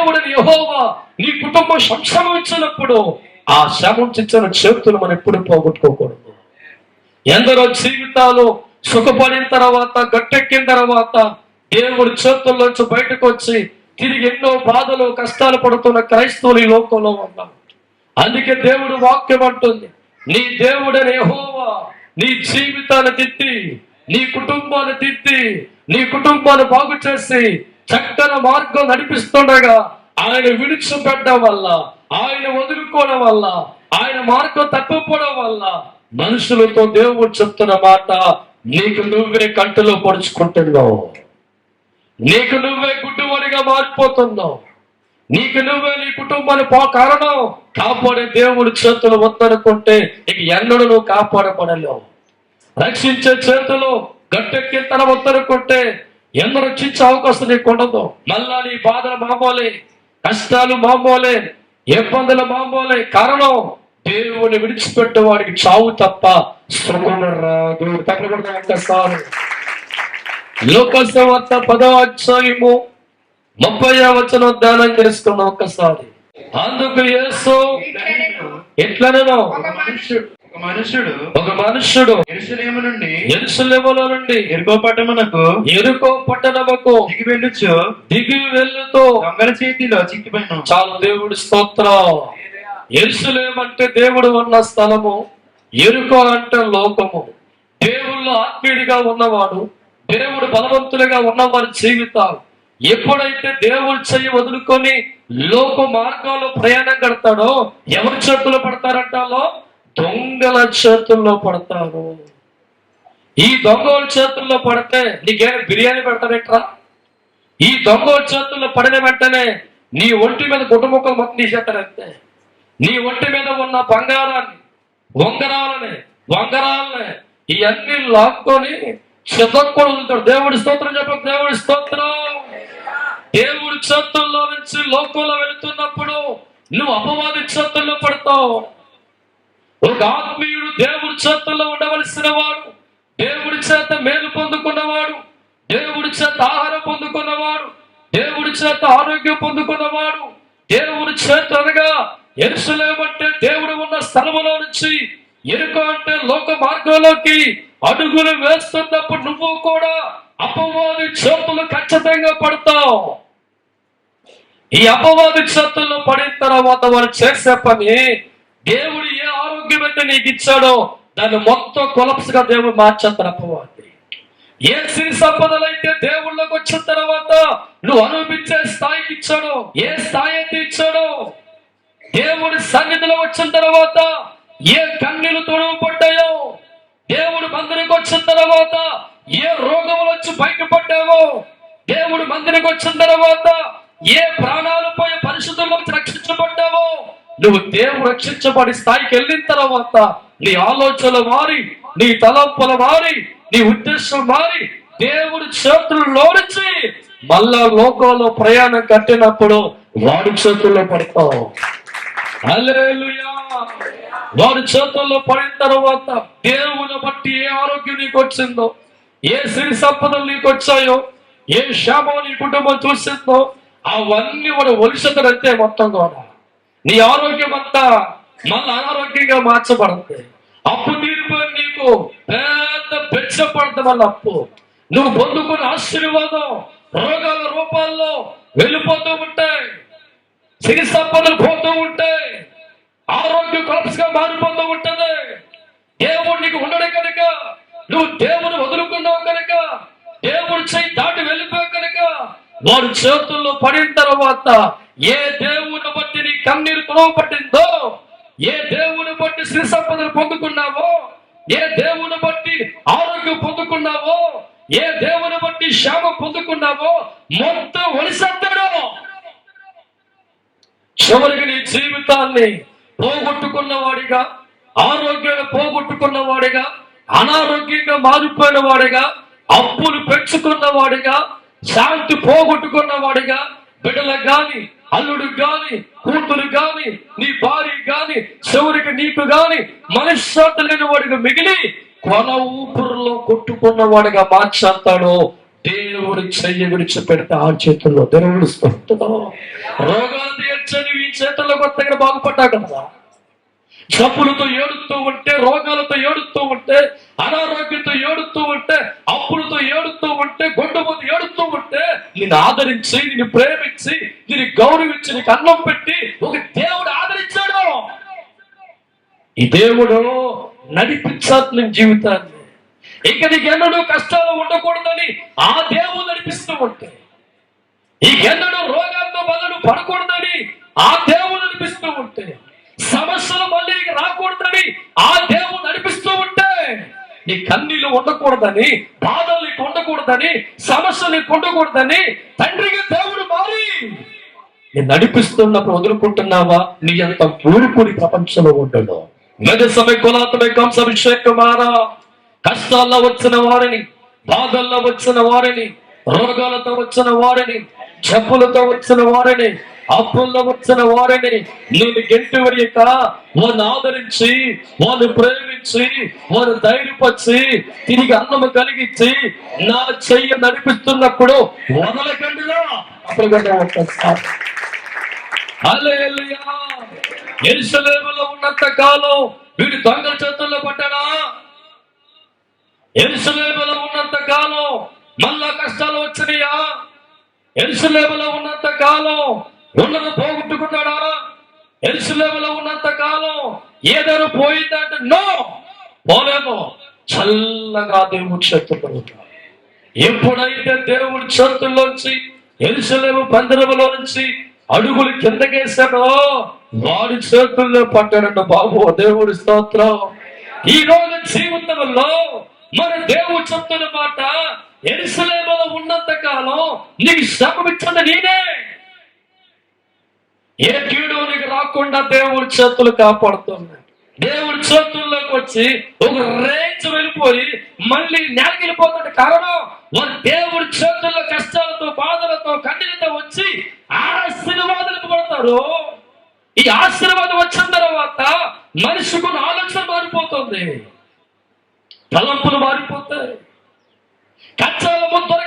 దేవుడిని యెహోవా నీ కుటుంబం సంక్షేమం ఇచ్చినప్పుడు ఆ శ్రమం ఇచ్చిన చేతులు మనం ఎప్పుడు పోగొట్టుకోకూడదు. ఎందరో జీవితాలు సుఖపడిన తర్వాత, గట్టెక్కిన తర్వాత దేవుడి చేతుల్లోంచి బయటకు వచ్చి తిరిగి ఎన్నో బాధలు కష్టాలు పడుతున్న క్రైస్తవులు ఈ లోకంలో ఉన్నారు. అందుకే దేవుడు వాక్యం అంటుంది, నీ దేవుడని యెహోవా నీ జీవితాన్ని దిద్ది, నీ కుటుంబాన్ని దిద్ది, నీ కుటుంబాన్ని బాగు చేసి చక్కని మార్గం నడిపిస్తుండగా ఆయన విడిచిపెట్టడం వల్ల, ఆయన వదులుకోవడం వల్ల, ఆయన మార్గం తప్పిపోవడం వల్ల మనుషులతో దేవుడు చెప్తున్న మాట, నీకు నువ్వే కంటిలో పొడుచుకుంటున్నావు, నీకు నువ్వే గుడ్డివాడిగా మారిపోతున్నావు, నీకు నువ్వే నీ కుటుంబాన్ని కారణం కాపాడే దేవుడి చేతులు వద్దనుకుంటే ఇక ఎన్నడూ నువ్వు కాపాడపడలేవు. రక్షించే చేతులు గట్టెక్కి తన వద్దనుకుంటే ఎన్నో రక్షించే అవకాశం నీకు ఉండదు. మళ్ళా నీ బాధలు మామూలే, కష్టాలు మామూలే, ఇబ్బందులు మామూలే. కారణం దేవుని విడిచిపెట్టే వాడికి చావు తప్ప సుఖం రాదు. ఒక్కసారి లోకాసు వార్త 10వ అధ్యాయము 30వ వచనం ధ్యానం చేసుకున్నాం ఒక్కసారి. అందుకు యేసు ఎట్లనో ఒక మనుష్యుడు యెరూషలేములో నుండి యెరికో పట్టణముకు దిగి వెళ్ళుతూ దొంగల చేతిలో చిక్కిపోయాను. చాలు, దేవుడి స్తోత్రం. యెరూషలేము అంటే దేవుడు ఉన్న స్థలము, యెరికో అంటే లోకము. దేవుళ్ళు ఆత్మీయుడిగా ఉన్నవాడు, దేవుడు బలవంతులుగా ఉన్నవారి జీవితాలు ఎప్పుడైతే దేవుడి చెయ్యి వదులుకొని లోక మార్గాల్లో ప్రయాణం కడతాడో ఎవరి చేతుల్లో పడతారంటాలో? దొంగల చేతుల్లో పడతారు. ఈ దొంగల చేతుల్లో పడితే నీకేమైనా బిర్యానీ పెడతారేట్రా? ఈ దొంగల చేతుల్లో పడిన వెంటనే నీ ఒంటి మీద గుడ్డముక్కలు మొత్తం తీసేస్తారంతే. నీ ఒంటి మీద ఉన్న బంగారాన్ని, వంగరాలని ఇవన్నీ లాక్కొని చెదక్కొని ఉంటాడు. దేవుడి స్తోత్రం చెప్పక, దేవుడి స్తోత్రం. దేవుడి చేతుల్లో నుంచి లోకంలో వెళుతున్నప్పుడు నువ్వు అపవాది చేతుల్లో పడతావు. ఒక ఆత్మీయుడు దేవుడి చేతుల్లో ఉండవలసిన వాడు, దేవుడి చేత మేలు పొందుకున్నవాడు, దేవుడి చేత ఆహారం పొందుకున్నవాడు, దేవుడి చేత ఆరోగ్యం పొందుకున్నవాడు, దేవుడి చేత అనగా యెరూషలేము అంటే దేవుడు ఉన్న స్థలములో నుంచి యెరికో అంటే లోక మార్గంలోకి అడుగులు వేస్తున్నప్పుడు నువ్వు కూడా అపవాది చేతులు ఖచ్చితంగా పడతావు. ఈ అపవాది చేతుల్లో పడిన తర్వాత వారు చేసే పని, దేవుడు ఏ ఆరోగ్యం అయితే నీకు ఇచ్చాడో దాన్ని మొత్తం కొలప్స్ గా దేవుడు మార్చేస్తారు అపవాది. ఏ సిరి సంపదలైతే దేవుళ్ళకి వచ్చిన తర్వాత నువ్వు అనుభవించే స్థాయికి ఇచ్చాడో, ఏ స్థాయి అయితే ఇచ్చాడో, దేవుడి సన్నిధిలో వచ్చిన తర్వాత ఏ కన్నీళ్లు తొడవబడ్డాయో, దేవుడు మందిరికి వచ్చిన తర్వాత ఏ రోగములు వచ్చి బయటపడ్డావో, దేవుడు మందిరికి వచ్చిన తర్వాత ఏ ప్రాణాలు పోయే పరిస్థితుల్లో రక్షించబడ్డావో, నువ్వు దేవుడు రక్షించబడి స్థాయికి వెళ్ళిన తర్వాత నీ ఆలోచనలు మారి, నీ తలంపులు మారి, నీ ఉద్దేశం మారి దేవుడి చేతుల్లో నుంచి మళ్ళా లోకంలో ప్రయాణం కట్టినప్పుడు వాడి చేతుల్లో పడతావు. హల్లెలూయా. వాడి చేతుల్లో పడిన తర్వాత దేవుని బట్టి ఏ ఆరోగ్యం నీకు వచ్చిందో, ఏ సిరి సంపదలు నీకు వచ్చాయో, ఏ క్షేమం నీ కుటుంబం చూసిందో అవన్నీ కూడా ఒలిసెతడంతే. మొత్తం కూడా నీ ఆరోగ్యం అంతా మళ్ళీ అనారోగ్యంగా మార్చబడుతుంది. అప్పు తీరిపోయి నీకు పెద్ద బెచ్చ పడుతుంది. మళ్ళీ అప్పు నువ్వు పొందుకున్న ఆశీర్వాదం రోగాల రూపాల్లో వెళ్ళిపోతూ ఉంటాయి, సిరి సంపదలు పోతూ ఉంటాయి, ఆరోగ్యం కొలప్స్గా మారిపోతూ ఉంటుంది. దేవుడు నీకు ఉండడు కనుక, నువ్వు దేవుని వదులుకున్నావు కనుక, దేవుడు చేయి దాటి వెళ్ళిపోయావు కనుక వారి చేతుల్లో పడిన తర్వాత ఏ దేవుని బట్టి నీ కన్నీరు తుడవబట్టిందో, ఏ దేవుని బట్టి శ్రీ సంపదలు పొందుకున్నావో, ఏ దేవుని బట్టి ఆరోగ్యం పొందుకున్నావో, ఏ దేవుని బట్టి క్షేమం పొందుకున్నావో మొత్తం ఒలిసెత్తాడు. చివరికి నీ జీవితాన్ని పోగొట్టుకున్న వాడిగా, ఆరోగ్యాన్ని పోగొట్టుకున్న వాడిగా, అనారోగ్యంగా మారిపోయిన వాడిగా, అప్పులు పెంచుకున్న వాడిగా, శాంతి పోగొట్టుకున్న వాడిగా, బిడ్డలకు గాని, అల్లుడికి గాని, కూతురు గాని, నీ భార్య గాని, చివరికి నీకు గాని మనశ్శాంతి లేని వాడిగా మిగిలి కొన ఊపిరిలో కొట్టుకున్న వాడిగా మార్చేస్తాడు దేవుడు చెయ్యి విడిచిపెడితే ఆ చేతుల్లో దేవుడు స్తోత్రం. రోగాలు తీర్చని ఈ చేతుల్లో కొత్తగా బాగుపడ్డా కదా. జబ్బులతో ఏడుస్తూ ఉంటే, రోగాలతో ఏడుస్తూ ఉంటే, అనారోగ్యంతో ఏడుస్తూ ఉంటే, అప్పులతో ఏడుస్తూ ఉంటే, గుండెపోతూ ఏడుస్తూ ఉంటే, నిన్ను ఆదరించి, నిన్ను ప్రేమించి, నిన్ను గౌరవించి, నీకు అన్నం పెట్టి ఒక దేవుడు ఆదరించాడు. ఈ దేవుడు నడిపించాలి నీ జీవితాన్ని. ఇక నీకెన్నడూ కష్టాలు ఉండకూడదని ఆ దేవుడు నడిపిస్తూ ఉంటే, నీకెన్నడూ రోగాలతో బదులు పడకూడదని ఆ దేవుడు నడిపిస్తూ ఉంటే, సమస్యలు మళ్ళీ రాకూడదని ఆ దేవుడు నడిపిస్తూ ఉంటే, నీ కన్నీళ్ళు ఉండకూడదని, బాధలు నీకు ఉండకూడదని, సమస్యలు నీకు ఉండకూడదని తండ్రిగా దేవుడు మారి నీ నడిపిస్తున్నప్పుడు వదులుకుంటున్నావా? నీ అంత ఊరుకుని ప్రపంచంలో ఉండడు. మెదసమే కులాతమే కంసభిషేకమారా. కష్టాల్లో వచ్చిన వారిని, బాధల్లో వచ్చిన వారిని, రోగాలతో వచ్చిన వారిని, జబ్బులతో వచ్చిన వారిని, అప్పుల్లో వచ్చిన వారిని నేను గెంటివరియక వారిని ఆదరించి, వారిని ప్రేమించి, వారిని ధైర్యపరిచి, తిరిగి అన్నము కలిగించి నా చెయ్యి నడిపిస్తున్నప్పుడు వదలకండిరా. హల్లెలూయా. యెరూషలేములో ఉన్నంత కాలం వీడు దొంగల చేతుల్లో పడ్డాడా? యెరూషలేములో ఉన్నంత కాలం మళ్ళా కష్టాలు వచ్చినాయా? యెరూషలేములో ఉన్నంత కాలం ఉన్నది పోగొట్టుకున్నాడా? యెరూషలేములో ఉన్నంత కాలం ఏదైనా పోయిందంటే నో, పోలేము. చల్లగా దేవుడి చేతుల్లో. ఎప్పుడైతే దేవుడి చేతుల్లోంచి, యెరూషలేము పందిరములో నుంచి అడుగులు కిందకేశాడో వాడి చేతుల్లో పట్టాడంట బాబు. దేవుడి స్తోత్రం. ఈ రోజు జీవితంలో మన దేవుడు చెప్తున్న మాట, యెరూషలేములో ఉన్నంత కాలం నీకు శ్రమమిచ్చండి నేనే. ఏ కీడు నీకు రాకుండా దేవుడి చేతులు కాపాడుతుంది. దేవుడి చేతుల్లోకి వచ్చి ఒక రేంజ్ వెళ్ళిపోయి మళ్ళీ నెలకెళ్ళిపోతుంది. కారణం వారు దేవుడి చేతుల్లో కష్టాలతో, బాధలతో, కన్నీళ్ళతో వచ్చి ఆశీర్వాదాలు. ఈ ఆశీర్వాదం వచ్చిన తర్వాత మనిషికి ఆలోచన మారిపోతుంది, తలంపులు మారిపోతాయి. కచ్చాల ముద్ర